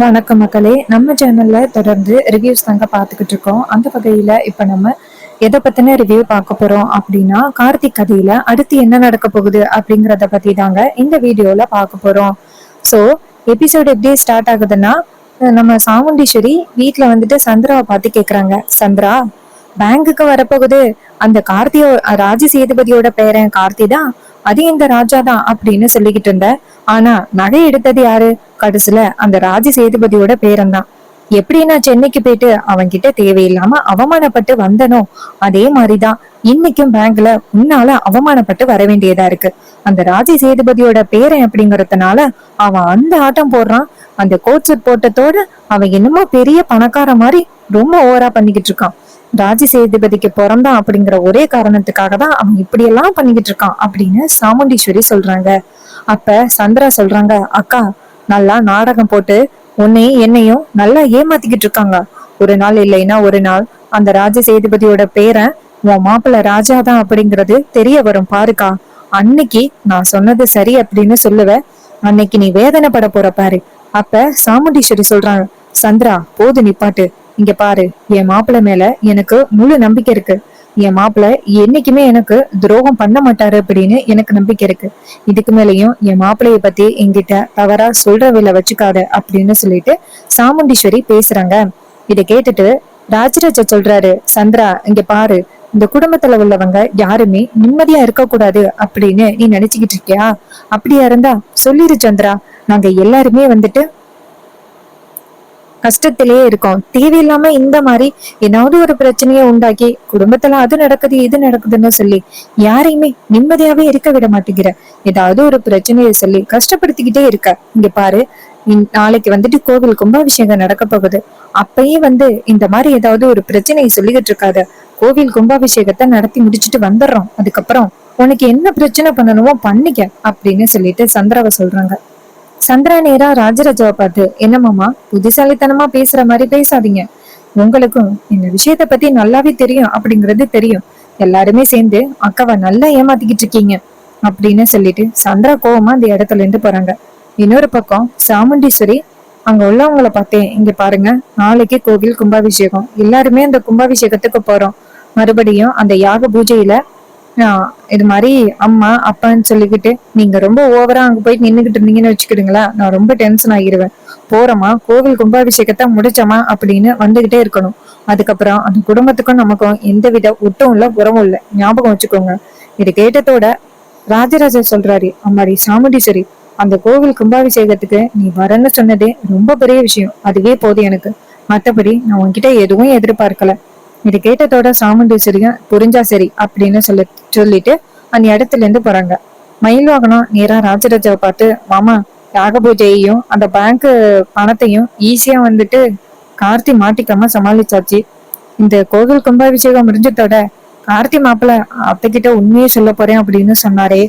வணக்கம் மக்களே. நம்ம சேனல்ல தொடர்ந்து ரிவ்யூஸ் தாங்க பார்த்துக்கிட்டு இருக்கோம். அந்த வகையில இப்ப நம்ம எதை பத்தின ரிவ்யூ பார்க்க போறோம் அப்படின்னா, கார்த்திக் கதையில அடுத்து என்ன நடக்க போகுது அப்படிங்கறத பத்தி தாங்க இந்த வீடியோல பார்க்க போறோம். ஸோ எபிசோட் எப்படி ஸ்டார்ட் ஆகுதுன்னா, நம்ம சாமுண்டீஸ்வரி வீட்டுல வந்துட்டு சந்திராவை பார்த்து கேக்குறாங்க. சந்திரா, பேங்குக்கு வரப்போகுது அந்த கார்த்தியோ ராஜ சேதுபதியோட பேரன் கார்த்தி தான், அது இந்த ராஜா தான் அப்படின்னு சொல்லிக்கிட்டு இருந்த. ஆனா நகை எடுத்தது யாரு? கடைசியில அந்த ராஜ சேதுபதியோட பேரன் தான். எப்படி நான் சென்னைக்கு போயிட்டு அவன்கிட்ட தேவையில்லாம அவமானப்பட்டு வந்தனோ, அதே மாதிரிதான் இன்னைக்கும் பேங்க்ல உன்னால அவமானப்பட்டு வர வேண்டியதா இருக்கு. அந்த ராஜ சேதுபதியோட பேரன் அப்படிங்கறதுனால அவன் அந்த ஆட்டம் போடுறான். அந்த கோட் சூட் போட்டத்தோட அவன் என்னமோ பெரிய பணக்கார மாதிரி ரொம்ப ஓவரா பண்ணிக்கிட்டு இருக்கான். ராஜ சேதுபதிக்கு பிறந்தான் அப்படிங்கிற ஒரே காரணத்துக்காக தான் அவன் இப்படி எல்லாம் பண்ணிக்கிட்டு இருக்கான் அப்படின்னு சாமுண்டீஸ்வரி சொல்றாங்க. அப்ப சந்திரா சொல்றாங்க, அக்கா, நல்லா நாடகம் போட்டு உன்னையும் என்னையும் நல்லா ஏமாத்திக்கிட்டு இருக்காங்க. ஒரு நாள் இல்லைன்னா ஒரு நாள் அந்த ராஜ சேதுபதியோட பேரன் உன் மாப்பிள்ள ராஜாதான் அப்படிங்கிறது தெரிய வரும் பாருக்கா. அன்னைக்கு நான் சொன்னது சரி அப்படின்னு சொல்லுவ. அன்னைக்கு நீ வேதனைப்பட போற பாரு. அப்ப சாமுண்டீஸ்வரி சொல்றாங்க, சந்திரா போது நிப்பாட்டு. இங்க பாரு, என் மாப்பிள்ள மேல எனக்கு முழு நம்பிக்கை இருக்கு. என் மாப்பிள்ள என்னைக்குமே எனக்கு துரோகம் பண்ண மாட்டாரு அப்படின்னு எனக்கு நம்பிக்கை இருக்கு. இதுக்கு மேலயும் என் மாப்பிள்ளைய பத்தி என்கிட்ட தவறா சொல்ற வேலை வச்சுக்காத அப்படின்னு சொல்லிட்டு சாமுண்டீஸ்வரி பேசுறாங்க. இத கேட்டுட்டு ராஜராஜா சொல்றாரு, சந்திரா இங்க பாரு, இந்த குடும்பத்துல உள்ளவங்க யாருமே நிம்மதியா இருக்க கூடாது அப்படின்னு நீ நினைச்சுக்கிட்டு இருக்கியா? அப்படியா இருந்தா சொல்லிரு சந்திரா, நாங்க எல்லாருமே வந்துட்டு கஷ்டத்திலேயே இருக்கோம். தேவையில்லாம இந்த மாதிரி ஏதாவது ஒரு பிரச்சனையை உண்டாக்கி குடும்பத்துல அது நடக்குது இது நடக்குதுன்னு சொல்லி யாரையுமே நிம்மதியாவே இருக்க விட மாட்டேங்கிற. ஏதாவது ஒரு பிரச்சனையை சொல்லி கஷ்டப்படுத்திக்கிட்டே இருக்க. இங்க பாரு, நாளைக்கு வந்துட்டு கோவில் கும்பாபிஷேகம் நடக்க போகுது. அப்பயே இந்த மாதிரி ஏதாவது ஒரு பிரச்சனையை சொல்லிக்கிட்டு இருக்காத. கோவில் கும்பாபிஷேகத்தை நடத்தி முடிச்சுட்டு வந்துடுறோம். அதுக்கப்புறம் உனக்கு என்ன பிரச்சனை பண்ணணுமோ பண்ணிக்க அப்படின்னு சொல்லிட்டு சந்திராவை சொல்றாங்க. சந்திரா நேரா ராஜராஜாவை பார்த்து, என்னமாமா புத்திசாலித்தனமா பேசுற மாதிரி பேசாதீங்க. உங்களுக்கும் இந்த விஷயத்த பத்தி நல்லாவே தெரியும் அப்படிங்கறது தெரியும். எல்லாருமே சேர்ந்து அக்காவை நல்லா ஏமாத்திக்கிட்டு இருக்கீங்க அப்படின்னு சொல்லிட்டு சந்திரா கோவமா அந்த இடத்துல இருந்து போறாங்க. இன்னொரு பக்கம் சாமுண்டீஸ்வரி அங்க உள்ளவங்களை பார்த்தேன், இங்க பாருங்க, நாளைக்கு கோவில் கும்பாபிஷேகம், எல்லாருமே அந்த கும்பாபிஷேகத்துக்கு போறோம். மறுபடியும் அந்த யாக பூஜையில இது மாதிரி அம்மா அப்பான்னு சொல்லிக்கிட்டு நீங்க ரொம்ப ஓவரா அங்க போய் நின்னுகிட்டு இருந்தீங்கன்னு வச்சுக்கிடுங்களா, நான் ரொம்ப டென்ஷன் ஆகிருவேன். போறோமா, கோவில் கும்பாபிஷேகத்தை முடிச்சோமா அப்படின்னு வந்துகிட்டே இருக்கணும். அதுக்கப்புறம் அந்த குடும்பத்துக்கும் நமக்கும் எந்தவித ஒட்டும் இல்ல உறவும் இல்ல, ஞாபகம் வச்சுக்கோங்க. இது கேட்டதோட ராஜராஜா சொல்றாரு, அம்மாடி சாமுண்டீஸ்வரி, அந்த கோவில் கும்பாபிஷேகத்துக்கு நீ வரன்னு சொன்னதே ரொம்ப பெரிய விஷயம். அதுவே போதும் எனக்கு. மத்தபடி நான் உன்கிட்ட எதுவும் எதிர்பார்க்கல. இது கேட்டதோட சாமுண்டீஸ்வரியும் புரிஞ்சா சரி அப்படின்னு சொல்லிட்டு அந்த இடத்துல இருந்து போறாங்க. மயில் வாகனம் நேரா ராஜராஜாவை பார்த்து, மாமா, யாக பூஜையையும் அந்த பேங்க் பணத்தையும் ஈஸியா கார்த்தி மாட்டிக்காம சமாளிச்சாச்சு. இந்த கோவில் கும்பாபிஷேகம் முடிஞ்சதோட கார்த்தி மாப்பிள்ள அத்தை கிட்ட உண்மையை சொல்ல போறேன் அப்படின்னு சொன்னாரே,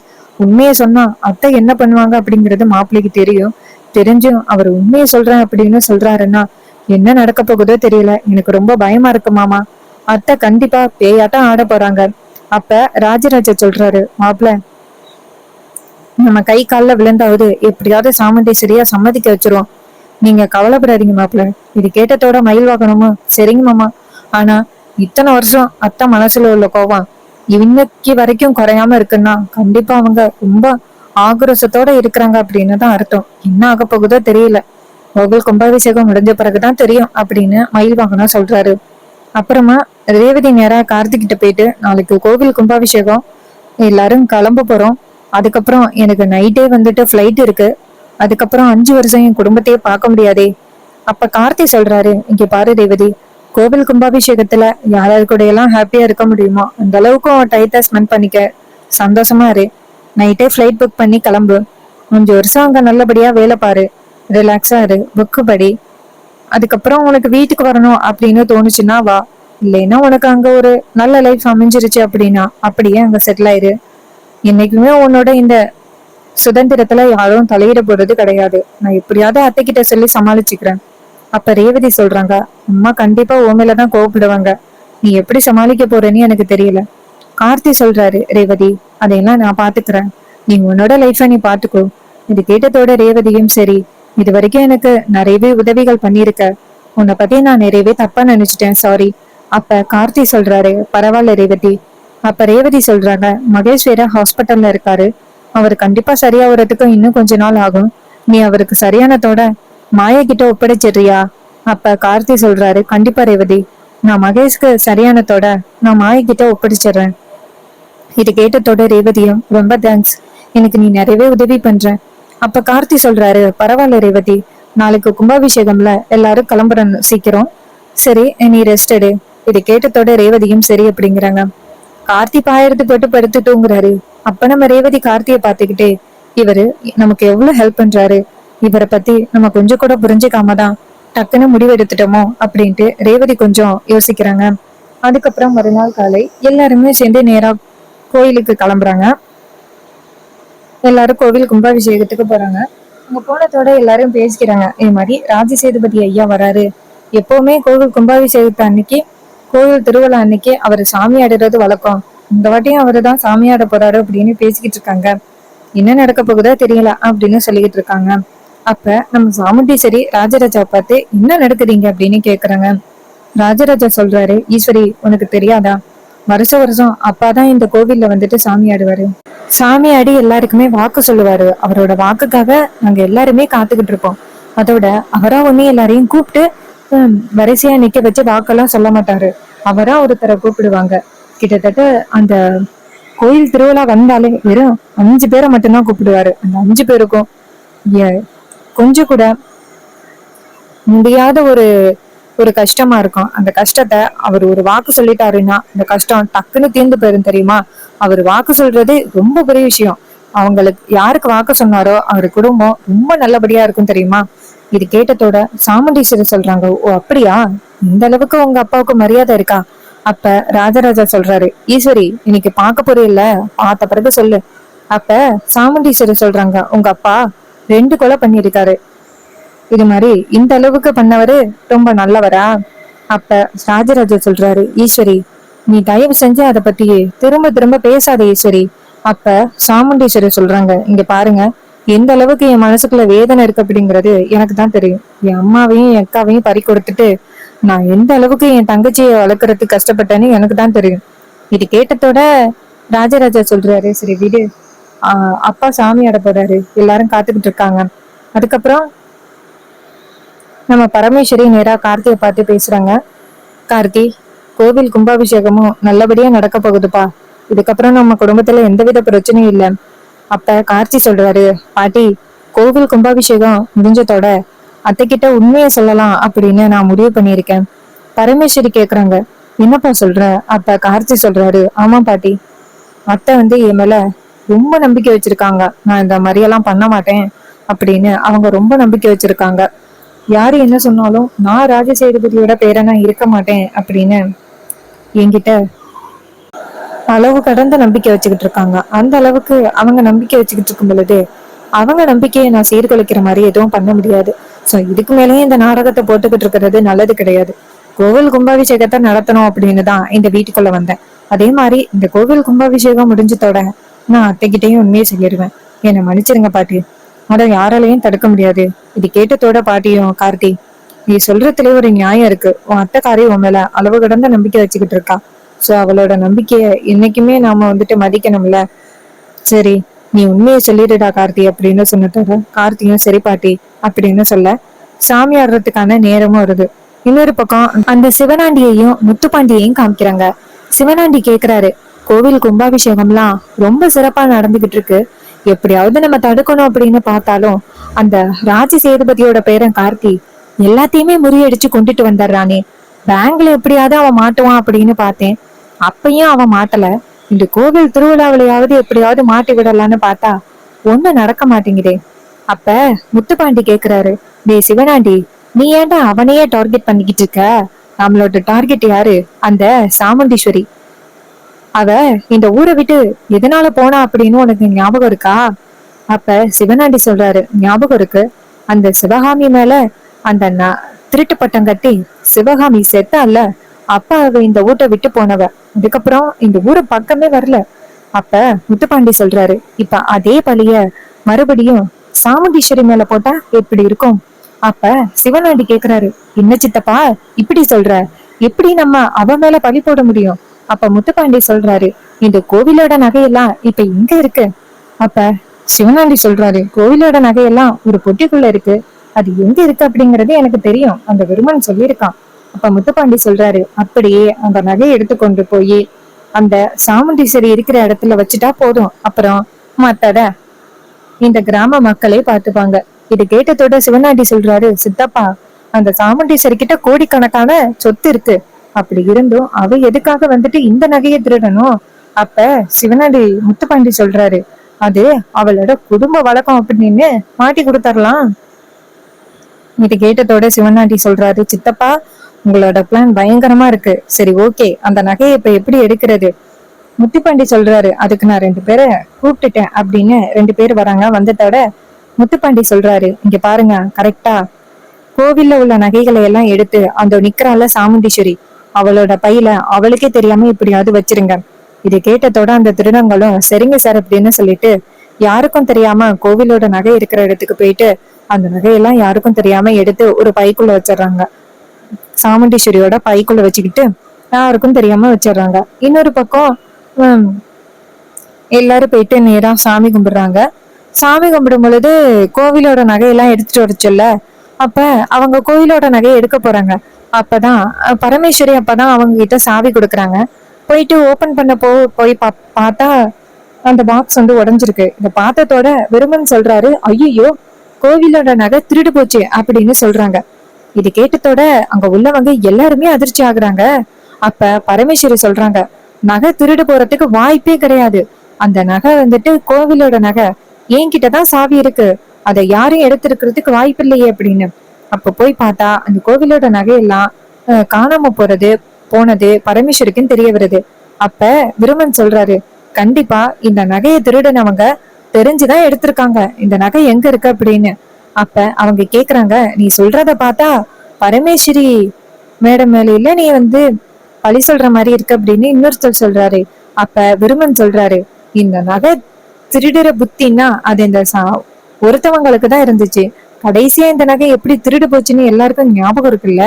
உண்மையை சொன்னா அத்தை என்ன பண்ணுவாங்க அப்படிங்கிறது மாப்பிள்ளைக்கு தெரியும். தெரிஞ்சும் அவர் உண்மையை சொல்றேன் அப்படின்னு சொல்றாருன்னா என்ன நடக்க போகுதோ தெரியல. எனக்கு ரொம்ப பயமா இருக்கு மாமா. அத்தை கண்டிப்பா பேயாட்டம் ஆட போறாங்க. அப்ப ராஜராஜா சொல்றாரு, மாப்பிள்ள, நம்ம கை கால்ல விழுந்தாவது எப்படியாவது சாமுண்டீஸ்வரியா சம்மதிக்க வச்சிருவோம். நீங்க கவலைப்படாதீங்க மாப்பிள்ள. இது கேட்டதோட மயில் வாகனமா, சரிங்க மாமா. ஆனா இத்தனை வருஷம் அத்தை மனசுல உள்ள கோவம் இன்னைக்கு வரைக்கும் குறையாம இருக்குன்னா கண்டிப்பா அவங்க ரொம்ப ஆக்ரோஷத்தோட இருக்கிறாங்க அப்படின்னு தான் அர்த்தம். என்ன ஆக போகுதோ தெரியல. கோவில் கும்பாபிஷேகம் முடிஞ்ச பிறகுதான் தெரியும் அப்படின்னு மயில் வாகனம் சொல்றாரு. அப்புறமா ரேவதி நேரா கார்த்திகிட்ட போயிட்டு, நாளைக்கு கோவில் கும்பாபிஷேகம், எல்லாரும் கிளம்ப போறோம். அதுக்கப்புறம் எனக்கு நைட்டே ஃபிளைட் இருக்கு. அதுக்கப்புறம் 5 வருஷம் என் குடும்பத்தையே பார்க்க முடியாதே. அப்ப கார்த்தி சொல்றாரு, இங்க பாரு ரேவதி, கோவில் கும்பாபிஷேகத்துல யாராரு கூட எல்லாம் ஹாப்பியா இருக்க முடியுமோ அந்த அளவுக்கும் டைட்டா ஸ்பெண்ட் பண்ணிக்க. சந்தோஷமா இரு. நைட்டே ஃபிளைட் புக் பண்ணி கிளம்பு. 5 வருஷம் அங்க நல்லபடியா வேலை பாரு. ரிலாக்ஸா இரு, புக்கு படி. அதுக்கப்புறம் உனக்கு வீட்டுக்கு வரணும் அப்படின்னு தோணுச்சுன்னா வா. இல்லைன்னா உனக்கு அங்க ஒரு நல்ல லைஃப் அமைஞ்சிருச்சு அப்படின்னா அப்படியே அங்க செட்டில் ஆயிரு. என்னைக்குமே உன்னோட இந்த சுதந்திரத்துல யாரும் தலையிட போறது கிடையாது. நான் எப்படியாவது அத்தை கிட்ட சொல்லி சமாளிச்சுக்கிறேன். அப்ப ரேவதி சொல்றாங்க, அம்மா கண்டிப்பா உன் கோவப்படுவாங்க. நீ எப்படி சமாளிக்க போறேன்னு எனக்கு தெரியல. கார்த்தி சொல்றாரு, ரேவதி, அதையெல்லாம் நான் பாத்துக்கிறேன். நீ உன்னோட லைஃப நீ பாத்துக்கோ. இது கேட்டதோட ரேவதியும் சரி, இது வரைக்கும் எனக்கு நிறையவே உதவிகள் பண்ணிருக்க. உன்னை பத்தி நான் நிறையவே தப்பா நினைச்சிட்டேன், சாரி. அப்ப கார்த்தி சொல்றாரு, பரவாயில்ல ரேவதி. அப்ப ரேவதி சொல்றாங்க, மகேஷ் வேற ஹாஸ்பிட்டல்ல இருக்காரு. அவர் கண்டிப்பா சரியாவதுக்கு இன்னும் கொஞ்ச நாள் ஆகும். நீ அவருக்கு சரியானதோட மாயா கிட்ட ஒப்படைச்சிடுறியா? அப்ப கார்த்தி சொல்றாரு, கண்டிப்பா ரேவதி. நான் மகேஷ்க்கு சரியானதோட நான் மாயா கிட்ட ஒப்படைச்சிடுறேன். இது கேட்டதோட ரேவதியும், ரொம்ப தேங்க்ஸ், எனக்கு நீ நிறையவே உதவி பண்ற. அப்ப கார்த்தி சொல்றாரு, பரவாயில்ல ரேவதி, நாளைக்கு கும்பாபிஷேகம்ல எல்லாரும் கிளம்புறோம் சீக்கிரம். சரி, நீ ரெஸ்ட் எடு. இது கேட்டதோட ரேவதியும் சரி அப்படிங்கிறாங்க. கார்த்தி பாயறது போட்டு படுத்து தூங்குறாரு. அப்ப நம்ம ரேவதி கார்த்திய பாத்துக்கிட்டே, இவரு நமக்கு எவ்வளவு ஹெல்ப் பண்றாரு, இவரை பத்தி நம்ம கொஞ்சம் கூட புரிஞ்சுக்காம தான் டக்குன்னு முடிவு எடுத்துட்டோமோ அப்படின்ட்டு ரேவதி கொஞ்சம் யோசிக்கிறாங்க. அதுக்கப்புறம் மறுநாள் காலை எல்லாருமே சேர்ந்து நேரா கோயிலுக்கு கிளம்புறாங்க. எல்லாரும் கோவில் கும்பாபிஷேகத்துக்கு போறாங்க. அங்க போனதோட எல்லாரும் பேசிக்கிறாங்க, இது மாதிரி ராஜ சேதுபதி ஐயா வராரு. எப்பவுமே கோவில் கும்பாபிஷேகத்தை அன்னைக்கு, கோவில் திருவிழா அன்னைக்கு அவர் சாமி ஆடுறது வழக்கம். இந்த வாட்டியும் அவரு தான் சாமி ஆட போறாரு அப்படின்னு பேசிக்கிட்டு இருக்காங்க. என்ன நடக்க போகுதோ தெரியல அப்படின்னு சொல்லிக்கிட்டு இருக்காங்க. அப்ப நம்ம சாமுண்டீஸ்வரி ராஜராஜாவை பார்த்து, என்ன நடக்குதுங்க அப்படின்னு கேக்குறாங்க. ராஜராஜா சொல்றாரு, ஈஸ்வரி உனக்கு தெரியாதா, வருஷம் வருஷம் அப்பாதான் இந்த கோவில்ல வந்துட்டு சாமி ஆடுவாரு. சாமி ஆடி எல்லாருக்குமே வாக்கு சொல்லுவாரு. அவரோட வாக்குக்காக நாங்க எல்லாருமே காத்துக்கிட்டு இருப்போம். அதோட அவரா ஒண்ணு எல்லாரையும் கூப்பிட்டு வரிசையா நிக்க வச்சு வாக்கெல்லாம் சொல்ல மாட்டாரு. அவரா ஒருத்தரை கூப்பிடுவாங்க. கிட்டத்தட்ட அந்த கோயில் திருவிழா வந்தாலே வெறும் 5 பேரை மட்டும்தான் கூப்பிடுவாரு. அந்த 5 பேருக்கும் கொஞ்சம் கூட முடியாத ஒரு ஒரு கஷ்டமா இருக்கும். அந்த கஷ்டத்தை அவர் ஒரு வாக்கு சொல்லிட்டாருன்னா அந்த கஷ்டம் டக்குன்னு தீர்ந்து போயிரும் தெரியுமா. அவர் வாக்கு சொல்றது ரொம்ப பெரிய விஷயம். அவங்களுக்கு யாருக்கு வாக்கு சொன்னாரோ அவர் குடும்பம் ரொம்ப நல்லபடியா இருக்கும் தெரியுமா. இது கேட்டதோட சாமுண்டீஸ்வரர் சொல்றாங்க, ஓ அப்படியா, இந்த அளவுக்கு உங்க அப்பாவுக்கு மரியாதை இருக்கா? அப்ப ராஜராஜா சொல்றாரு, ஈஸ்வரி இன்னைக்கு பார்க்க போறீல்ல, பார்த்த பிறகு சொல்லு. அப்ப சாமுண்டீஸ்வரர் சொல்றாங்க, உங்க அப்பா 2 கொலை பண்ணிருக்காரு. இது மாதிரி இந்த அளவுக்கு பண்ணவரு ரொம்ப நல்லவரா? அப்ப ராஜராஜா சொல்றாரு, ஈஸ்வரி நீ தயவு செஞ்சு அதை பத்தி திரும்ப திரும்ப பேசாத ஈஸ்வரி. அப்ப சாமுண்டீஸ்வரி சொல்றாங்க, இங்க பாருங்க, எந்த அளவுக்கு என் மனசுக்குள்ள வேதனை இருக்கு அப்படிங்கிறது எனக்கு தான் தெரியும். என் அம்மாவையும் என் அக்காவையும் பறி கொடுத்துட்டு நான் எந்த அளவுக்கு என் தங்கச்சியை வளர்க்கறதுக்கு கஷ்டப்பட்டேன்னு எனக்கு தான் தெரியும். இது கேட்டதோட ராஜராஜா சொல்றாரு, சரி விடு, அப்பா சாமி ஆட போறாரு, எல்லாரும் காத்துக்கிட்டு இருக்காங்க. அதுக்கப்புறம் நம்ம பரமேஸ்வரி நேரா கார்த்தியை பார்த்து பேசுறாங்க. கார்த்தி, கோவில் கும்பாபிஷேகமும் நல்லபடியா நடக்க போகுதுப்பா. இதுக்கப்புறம் நம்ம குடும்பத்துல எந்தவித பிரச்சனையும் இல்லை. அப்ப கார்த்தி சொல்றாரு, பாட்டி கோவில் கும்பாபிஷேகம் முடிஞ்சதோட அத்தைக்கிட்ட உண்மையை சொல்லலாம் அப்படின்னு நான் முடிவு பண்ணியிருக்கேன். பரமேஸ்வரி கேக்குறாங்க, என்னப்பா சொல்ற? அப்ப கார்த்தி சொல்றாரு, ஆமா பாட்டி, அத்தை என் மேல ரொம்ப நம்பிக்கை வச்சிருக்காங்க. நான் இந்த மாதிரியெல்லாம் பண்ண மாட்டேன் அப்படின்னு அவங்க ரொம்ப நம்பிக்கை வச்சிருக்காங்க. யாரு என்ன சொன்னாலும் நான் ராஜசேதுபதியோட பேரனா இருக்க மாட்டேன் அப்படின்னு என்கிட்ட அளவு கடந்த நம்பிக்கை வச்சுக்கிட்டு இருக்காங்க. அந்த அளவுக்கு அவங்க நம்பிக்கை வச்சுக்கிட்டு இருக்கும் பொழுது அவங்க நம்பிக்கையை நான் சீர்குலைக்கிற மாதிரி எதுவும் பண்ண முடியாது. சோ இதுக்கு மேலேயும் இந்த நாடகத்தை போட்டுக்கிட்டு இருக்கிறது நல்லது கிடையாது. கோவில் கும்பாபிஷேகத்தை நடத்தணும் அப்படின்னு தான் இந்த வீட்டுக்குள்ள வந்தேன். அதே மாதிரி இந்த கோவில் கும்பாபிஷேகம் முடிஞ்சதோட நான் அத்தைகிட்டையும் உண்மையை சொல்லிடுவேன். என்னை மன்னிச்சிருங்க பாட்டி, அதை யாராலையும் தடுக்க முடியாது. இது கேட்டதோட பாட்டியும், கார்த்தி நீ சொல்றதுல ஒரு நியாயம் இருக்கு. உன் அத்தைக்காரி உன் மேல அளவு கடந்த நம்பிக்கை வச்சுக்கிட்டு இருக்கா. சோ அவளோட நம்பிக்கைய என்னைக்குமே நாம மதிக்கணும்ல. சரி, நீ உண்மையை சொல்லிடுடா கார்த்தி அப்படின்னு சொன்னதோட கார்த்தியும் சரி பாட்டி அப்படின்னு சொல்ல சாமி ஆடுறதுக்கான நேரமும் வருது. இன்னொரு பக்கம் அந்த சிவனாண்டியையும் முத்துப்பாண்டியையும் காமிக்கிறாங்க. சிவனாண்டி கேக்குறாரு, கோவில் கும்பாபிஷேகம்லாம் ரொம்ப சிறப்பா நடந்துகிட்டு இருக்கு, எப்படியாவது நம்ம தடுக்கணும் அப்படின்னு பார்த்தாலும் அந்த ராஜ சேதுபதியோட பேரன் கார்த்தி எல்லாத்தையுமே முறியடிச்சு கொண்டுட்டு வந்துடுறானே. பேங்க்ல எப்படியாவது அவன் மாட்டுவான் அப்படின்னு பார்த்தேன், அப்பயும் அவன் மாட்டல. இந்த கோவில் திருவிழாவிலையாவது எப்படியாவது மாட்டி விடலான்னு பார்த்தா ஒண்ணும் நடக்க மாட்டேங்குதே. அப்ப முத்துப்பாண்டி கேக்குறாரு, டேய் சிவனாண்டி, நீ ஏன்டா அவனையே டார்கெட் பண்ணிக்கிட்டு இருக்க? நம்மளோட டார்கெட் யாரு? அந்த சாமுண்டீஸ்வரி. அவ இந்த ஊரை விட்டு எதனால போனா அப்படின்னு உனக்கு ஞாபகம் இருக்கா? அப்ப சிவனாண்டி சொல்றாரு, ஞாபகம் இருக்கு. அந்த சிவகாமி மேல அந்த திருட்டு பட்டம் கட்டி சிவகாமி செத்தால, அப்ப அவ இந்த ஊரை விட்டு போனவ. அதுக்கப்புறம் இந்த ஊரை பக்கமே வரல. அப்ப முத்துப்பாண்டி சொல்றாரு, இப்ப அதே பழிய மறுபடியும் சாமுண்டீஸ்வரி மேல போட்டா எப்படி இருக்கும்? அப்ப சிவனாண்டி கேக்குறாரு, என்ன சித்தப்பா இப்படி சொல்ற? எப்படி நம்ம அவ மேல பழி போட முடியும்? அப்ப முத்துப்பாண்டி சொல்றாரு, இந்த கோவிலோட நகையெல்லாம் இப்ப எங்க இருக்கு? அப்ப சிவனாண்டி சொல்றாரு, கோவிலோட நகையெல்லாம் ஒரு பொட்டிக்குள்ள இருக்கு. அது எங்க இருக்கு அப்படிங்கறது எனக்கு தெரியும், அந்த விருமன் சொல்லியிருக்கான். அப்ப முத்துப்பாண்டி சொல்றாரு, அப்படியே அந்த நகையை எடுத்து கொண்டு போய் அந்த சாமுண்டீஸ்வரி இருக்கிற இடத்துல வச்சுட்டா போதும், அப்புறம் மத்தத இந்த கிராம மக்களே பார்த்துப்பாங்க. இது கேட்டதோட சிவனாண்டி சொல்றாரு, சித்தப்பா அந்த சாமுண்டீஸ்வரி கிட்ட கோடிக்கணக்கான சொத்து இருக்கு. அப்படி இருந்தும் அவ எதுக்காக வந்துட்டு இந்த நகையை திருடணும்? அப்ப சிவனாண்டி முத்துப்பாண்டி சொல்றாரு, அது அவளோட குடும்ப வழக்கம் அப்படின்னு மாட்டி கொடுத்தரலாம். இது கேட்டதோட சிவனாண்டி சொல்றாரு, சித்தப்பா உங்களோட பிளான் பயங்கரமா இருக்கு. சரி ஓகே, அந்த நகையை இப்ப எப்படி எடுக்கிறது? முத்துப்பாண்டி சொல்றாரு, அதுக்கு நான் 2 பேரை கூப்பிட்டுட்டேன் அப்படின்னு 2 பேர் வராங்க. வந்ததோட முத்துப்பாண்டி சொல்றாரு, இங்க பாருங்க, கரெக்டா கோவில்ல உள்ள நகைகளை எல்லாம் எடுத்து அந்த நிக்கிறால சாமுண்டீஸ்வரி, அவளோட பையில அவளுக்கே தெரியாம இப்படியாவது வச்சிருங்க. இது கேட்டதோட அந்த திருடங்களும் சரிங்க சார் அப்படின்னு சொல்லிட்டு யாருக்கும் தெரியாம கோவிலோட நகை இருக்கிற இடத்துக்கு போயிட்டு அந்த நகையெல்லாம் யாருக்கும் தெரியாம எடுத்து ஒரு பைக்குள்ள வச்சிடறாங்க. சாமுண்டீஸ்வரியோட பைக்குள்ள வச்சுக்கிட்டு யாருக்கும் தெரியாம வச்சிடறாங்க. இன்னொரு பக்கம் எல்லாரும் போயிட்டு நேரா சாமி கும்பிடுறாங்க. சாமி கும்பிடும் பொழுது கோவிலோட நகையெல்லாம் எடுத்துட்டு வரச்சொல்ல, அப்ப அவங்க கோவிலோட நகையை எடுக்க போறாங்க. அப்பதான் பரமேஸ்வரி அப்பதான் அவங்க கிட்ட சாவி கொடுக்குறாங்க. போயிட்டு ஓபன் பண்ண போய் பார்த்தா அந்த பாக்ஸ் வந்து உடைஞ்சிருக்கு. இத பார்த்ததோட விருமன் சொல்றாரு, ஐயோ கோவிலோட நகை திருடு போச்சு அப்படின்னு சொல்றாங்க. இது கேட்டதோட அங்க உள்ளவங்க எல்லாருமே அதிர்ச்சி ஆகுறாங்க. அப்ப பரமேஸ்வரி சொல்றாங்க, நகை திருடு போறதுக்கு வாய்ப்பே கிடையாது. அந்த நகை வந்துட்டு கோவிலோட நகை, என்கிட்டதான் சாவி இருக்கு, அதை யாரும் எடுத்திருக்கிறதுக்கு வாய்ப்பு இல்லையே அப்படின்னு. அப்ப போய் பார்த்தா அந்த கோவிலோட நகையெல்லாம் காணாம போனது பரமேஸ்வருக்குன்னு தெரிய வருது. அப்ப விருமன் சொல்றாரு, கண்டிப்பா இந்த நகையை திருடனவங்க தெரிஞ்சுதான் எடுத்திருக்காங்க, இந்த நகை எங்க இருக்கு அப்படின்னு. அப்ப அவங்க கேக்குறாங்க, நீ சொல்றத பார்த்தா பரமேஸ்வரி மேடம் மேல இல்ல நீ வந்து பழி சொல்ற மாதிரி இருக்கு அப்படின்னு இன்னொருத்தர் சொல்றாரு. அப்ப விருமன் சொல்றாரு, இந்த நகை திருடுற புத்தின்னா அது இந்த ஒருத்தவங்களுக்கு தான் இருந்துச்சு, கடைசியா இந்த நகை எப்படி திருடு போச்சுன்னு எல்லாருக்கும் ஞாபகம் இருக்குல்ல.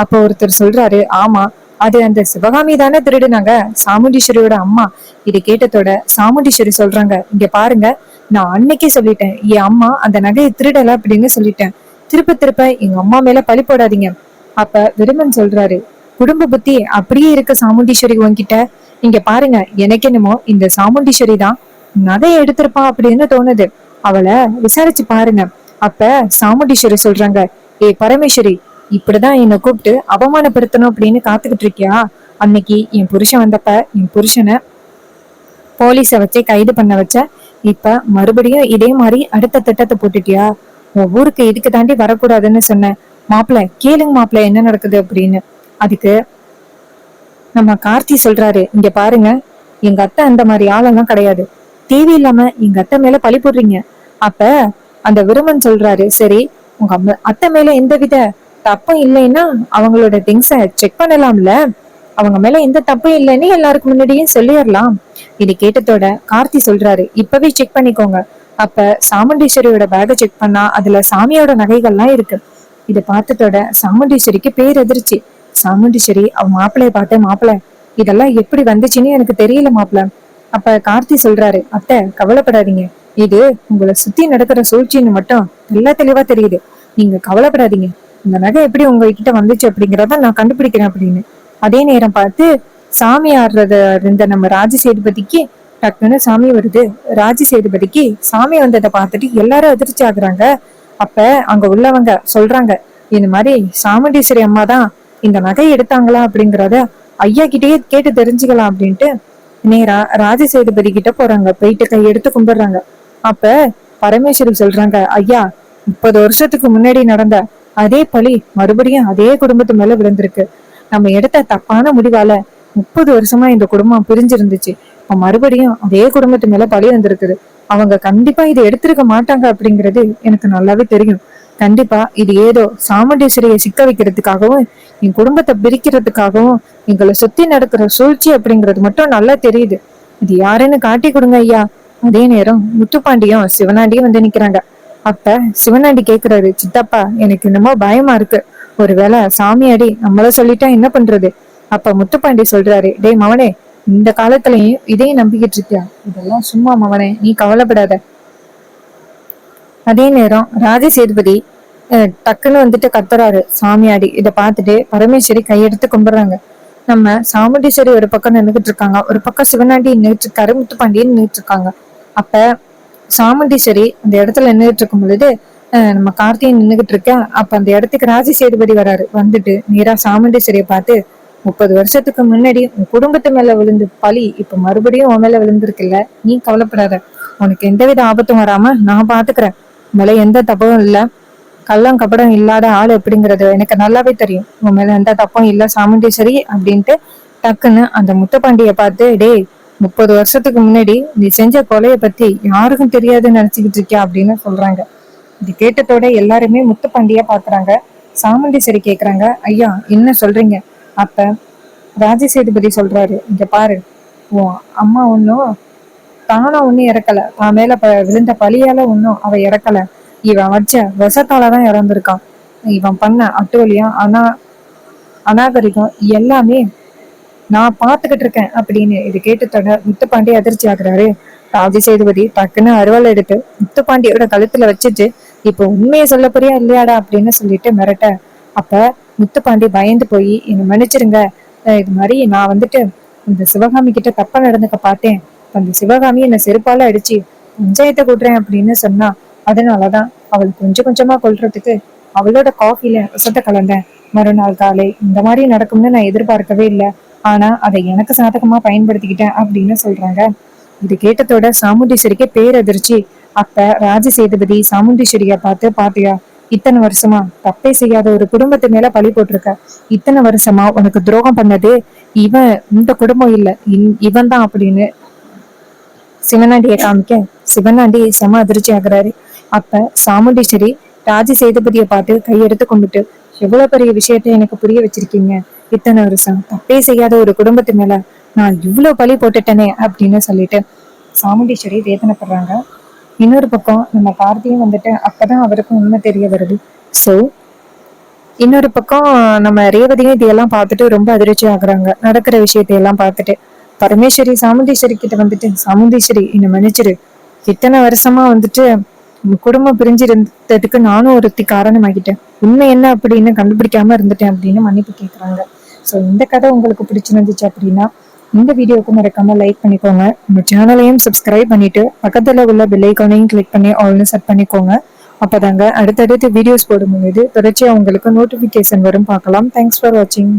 அப்ப ஒருத்தர் சொல்றாரு, ஆமா அது அந்த சிவகாமி தானே திருடுனாங்க, சாமுண்டீஸ்வரியோட அம்மா. இது கேட்டதோட சாமுண்டீஸ்வரி சொல்றாங்க, இங்க பாருங்க, நான் அன்னைக்கே சொல்லிட்டேன் என் அம்மா அந்த நகையை திருடல அப்படின்னு சொல்லிட்டேன், திருப்ப திருப்ப எங்க அம்மா மேல பழி போடாதீங்க. அப்ப விருமன் சொல்றாரு, குடும்ப புத்தி அப்படியே இருக்கு சாமுண்டீஸ்வரி உன்கிட்ட. இங்க பாருங்க, எனக்கு என்னமோ இந்த சாமுண்டீஸ்வரி தான் நகையை எடுத்திருப்பா அப்படின்னு தோணுது, அவளை விசாரிச்சு பாருங்க. அப்ப சாமுண்டீஸ்வரி சொல்றாங்க, ஏ பரமேஸ்வரி, இப்படிதான் என்னை கூப்பிட்டு அவமானப்படுத்தணும் அப்படின்னு காத்துக்கிட்டு இருக்கியா? அன்னைக்கு என் புருஷன் வந்தப்ப என் புருஷனை போலீஸ வச்சே கைது பண்ண வச்ச, இப்ப மறுபடியும் இதே மாதிரி அடுத்த திட்டத்தை போட்டுட்டியா? உன் ஊருக்கு இதுக்கு தாண்டி வரக்கூடாதுன்னு சொன்னேன். மாப்பிள்ள கேளுங்க மாப்பிள்ள என்ன நடக்குது அப்படின்னு. அதுக்கு நம்ம கார்த்தி சொல்றாரு, இங்க பாருங்க, எங்க அத்தை அந்த மாதிரி ஆளெல்லாம் கிடையாது, தேவையில்லாம எங்க அத்தை மேல பழி போடுறீங்க. அப்ப அந்த விருமன் சொல்றாரு, சரி உங்க அத்தை மேல எந்த வித தப்பும் இல்லைன்னா அவங்களோட திங்ஸ செக் பண்ணலாம்ல, அவங்க மேல எந்த தப்பும் இல்லைன்னு எல்லாருக்கு முன்னாடியும் சொல்லிடலாம். இது கேட்டதோட கார்த்தி சொல்றாரு, இப்பவே செக் பண்ணிக்கோங்க. அப்ப சாமுண்டீஸ்வரியோட பேக செக் பண்ணா அதுல சாமியோட நகைகள்லாம் இருக்கு. இதை பார்த்ததோட சாமுண்டீஸ்வரிக்கு பேரெதிர்ச்சி. சாமுண்டீஸ்வரி அவ மாப்பிள்ளைய பார்த்த, மாப்பிள்ள இதெல்லாம் எப்படி வந்துச்சுன்னு எனக்கு தெரியல மாப்பிள்ள. அப்ப கார்த்தி சொல்றாரு, அத்தை கவலைப்படாதீங்க, இது உங்களை சுத்தி நடக்கிற சூழ்ச்சின்னு மட்டும் நல்லா தெளிவா தெரியுது, நீங்க கவலைப்படாதீங்க, இந்த நகை எப்படி உங்ககிட்ட வந்துச்சு அப்படிங்கிறத நான் கண்டுபிடிக்கிறேன் அப்படின்னு. அதே நேரம் பார்த்து சாமி ஆடுறத இருந்த நம்ம ராஜ சேதுபதிக்கு டக்குன்னு சாமி வருது. ராஜ சேதுபதிக்கு சாமி வந்ததை பார்த்துட்டு எல்லாரும் அதிர்ச்சி ஆகுறாங்க. அப்ப அங்க உள்ளவங்க சொல்றாங்க, இந்த மாதிரி சாமுண்டீஸ்வரி அம்மா தான் இந்த நகை எடுத்தாங்களா அப்படிங்கறத ஐயா கிட்டயே கேட்டு தெரிஞ்சுக்கலாம் அப்படின்ட்டு நேரா ராஜ சேதுபதி கிட்ட போறாங்க. போயிட்டு கையெடுத்து கும்பிடுறாங்க. அப்ப பரமேஸ்வரி சொல்றாங்க, ஐயா 30 வருஷத்துக்கு முன்னாடி நடந்த அதே பழி மறுபடியும் அதே குடும்பத்து மேல விழுந்திருக்கு. நம்ம எடுத்த தப்பான முடிவால 30 வருஷமா இந்த குடும்பம் பிரிஞ்சிருந்துச்சு, இப்ப மறுபடியும் அதே குடும்பத்து மேல பழி வந்திருக்குது. அவங்க கண்டிப்பா இதை எடுத்திருக்க மாட்டாங்க அப்படிங்கிறது எனக்கு நல்லாவே தெரியும். கண்டிப்பா இது ஏதோ சாமுண்டீஸ்வரியை சிக்க வைக்கிறதுக்காகவும் என் குடும்பத்தை பிரிக்கிறதுக்காகவும் எங்களை சுத்தி நடக்கிற சூழ்ச்சி அப்படிங்கிறது மட்டும் நல்லா தெரியுது. இது யாருன்னு காட்டி கொடுங்க ஐயா. அதே நேரம் முத்துப்பாண்டியும் சிவனாண்டியும் வந்து நிக்கிறாங்க. அப்ப சிவனாண்டி கேக்குறாரு, சித்தப்பா எனக்கு என்னமோ பயமா இருக்கு, ஒருவேளை சாமியாடி நம்மள சொல்லிட்டா என்ன பண்றது? அப்ப முத்துப்பாண்டி சொல்றாரு, டேய் மவனே, இந்த காலத்துலயும் இதையும் நம்பிக்கிட்டு இருக்கியா? இதெல்லாம் சும்மா மவனே, நீ கவலைப்படாத. அதே நேரம் ராஜ சேதுபதி டக்குன்னு வந்துட்டு கத்துறாரு சாமியாடி. இத பார்த்துட்டு பரமேஸ்வரி கையெடுத்து கும்பிடுறாங்க. நம்ம சாமுண்டீஸ்வரி ஒரு பக்கம் நின்றுகிட்டு இருக்காங்க, ஒரு பக்கம் சிவனாண்டி நின்றுட்டு இருக்காரு, முத்துப்பாண்டியன் நின்றுட்டு இருக்காங்க. அப்ப சாமுண்டீஸ்வரி அந்த இடத்துல நின்றுட்டு இருக்கும் பொழுது நம்ம கார்த்திகை நின்றுகிட்டு இருக்கேன். அப்ப அந்த இடத்துக்கு ராஜ சேதுபதி வராரு. வந்துட்டு நேரா சாமுண்டீஸ்வரியை பார்த்து, 30 வருஷத்துக்கு முன்னாடி உன் குடும்பத்து மேல விழுந்து பழி இப்ப மறுபடியும் உன் மேல விழுந்திருக்குல்ல, நீ கவலைப்படாத, உனக்கு எந்தவித ஆபத்தும் வராம நான் பாத்துக்கிறேன், மேல எந்த தப்பும் இல்ல, கள்ளம் கபடம் இல்லாத ஆள் அப்படிங்கறது எனக்கு நல்லாவே தெரியும், உன் மேல எந்த தப்பும் இல்ல சாமுண்டீஸ்வரி அப்படின்ட்டு டக்குன்னு அந்த முத்துப்பாண்டிய பார்த்து, டேய் 30 வருஷத்துக்கு முன்னாடி நீ செஞ்ச கொலைய பத்தி யாருக்கும் தெரியாதுன்னு நினைச்சுக்கிட்டு இருக்கியா அப்படின்னு சொல்றாங்க. இது கேட்டதோட எல்லாருமே முத்துப்பாண்டியா பாக்குறாங்க. சாமுண்டீஸ்வரி கேக்குறாங்க, ஐயா என்ன சொல்றீங்க? அப்ப ராஜசேதுபதி சொல்றாரு, இங்க பாரு, உன் அம்மா ஒன்னும் தானா ஒன்னும் இறக்கல, தான் மேல விழுந்த பழியால ஒன்னும் அவ இறக்கல, இவன் வச்ச விஷத்தாலதான் இறந்திருக்கான். இவன் பண்ண அட்டூழியம் அநாகரிகம் எல்லாமே நான் பாத்துக்கிட்டு இருக்கேன் அப்படின்னு. இது கேட்டுத்தோட முத்துப்பாண்டி அதிர்ச்சி ஆகுறாரு. ராஜசேதுபதி டக்குன்னு அருவாள் எடுத்து முத்துப்பாண்டியோட கழுத்துல வச்சுட்டு, இப்போ உண்மையை சொல்ல போறியா இல்லையாடா அப்படின்னு சொல்லிட்டு மிரட்ட. அப்ப முத்துப்பாண்டி பயந்து போய், என்னை மன்னிச்சிருங்க, இது மாதிரி நான் வந்துட்டு இந்த சிவகாமி கிட்ட தப்பா நடந்துக்க பார்த்தேன், அந்த சிவகாமி என்னை செருப்பால அடிச்சு பஞ்சாயத்தை கூட்டுறேன் அப்படின்னு சொன்னா, அதனாலதான் அவள் கொஞ்சம் கொஞ்சமா கொல்றதுக்கு அவளோட காஃபில விஷத்தை கலந்தேன். மறுநாள் காலை இந்த மாதிரி நடக்கும்னு நான் எதிர்பார்க்கவே இல்லை, ஆனா அதை எனக்கு சாதகமா பயன்படுத்திக்கிட்டேன் அப்படின்னு சொல்றாங்க. இது கேட்டதோட சாமுண்டீஸ்வரிக்கு பேரதிர்ச்சி. அப்ப ராஜ சேதுபதி சாமுண்டீஸ்வரிய பார்த்து, பாத்தியா, இத்தனை வருஷமா தப்பே செய்யாத ஒரு குடும்பத்து மேல பழி போட்டிருக்க, இத்தனை வருஷமா உனக்கு துரோகம் பண்ணது இவன், இந்த குடும்பம் இல்ல, இவன் தான் அப்படின்னு சிவனாண்டியை காமிக்க சிவனாண்டி செம அதிர்ச்சி ஆகுறாரு. அப்ப சாமுண்டீஸ்வரி ராஜ சேதுபதியை பார்த்து கையெடுத்து கும்பிட்டு, எவ்வளவு பெரிய விஷயத்த எனக்கு புரிய வச்சிருக்கீங்க, இத்தனை வருஷம் தப்பே செய்யாத ஒரு குடும்பத்து மேல நான் இவ்வளவு பழி போட்டுட்டேனே அப்படின்னு சொல்லிட்டு சாமுண்டீஸ்வரி வேதனைப்படுறாங்க. இன்னொரு பக்கம் நம்ம கார்த்தியும் வந்துட்டு அப்பதான் அவருக்கும் உண்மை தெரிய வருது. சோ இன்னொரு பக்கம் நம்ம ரேவதியும் இதையெல்லாம் பார்த்துட்டு ரொம்ப அதிர்ச்சி ஆகுறாங்க, நடக்கிற விஷயத்தையெல்லாம் பார்த்துட்டு. பரமேஸ்வரி சாமுண்டீஸ்வரி கிட்ட வந்துட்டு, சாமுண்டீஸ்வரி என்னை மன்னிச்சிரு, இத்தனை வருஷமா வந்துட்டு குடும்பம் பிரிஞ்சு இருந்ததுக்கு நானும் ஒருத்தி காரணமாகிட்டேன், உண்மை என்ன அப்படின்னு கண்டுபிடிக்காம இருந்துட்டேன் அப்படின்னு மன்னிப்பு கேட்கறாங்க. ஸோ இந்த கதை உங்களுக்கு பிடிச்சிருந்துச்சு அப்படின்னா இந்த வீடியோவுக்கு மறக்காம லைக் பண்ணிக்கோங்க, நம்ம சேனலையும் சப்ஸ்கிரைப் பண்ணிட்டு பக்கத்துல உள்ள பெல் ஐகானையும் கிளிக் பண்ணி ஆல்னு செட் பண்ணிக்கோங்க. அப்பதாங்க அடுத்தடுத்து வீடியோஸ் போடும்போது தொடர்ச்சியா உங்களுக்கு நோட்டிபிகேஷன் வரும், பார்க்கலாம். தேங்க்ஸ் ஃபார் வாட்சிங்.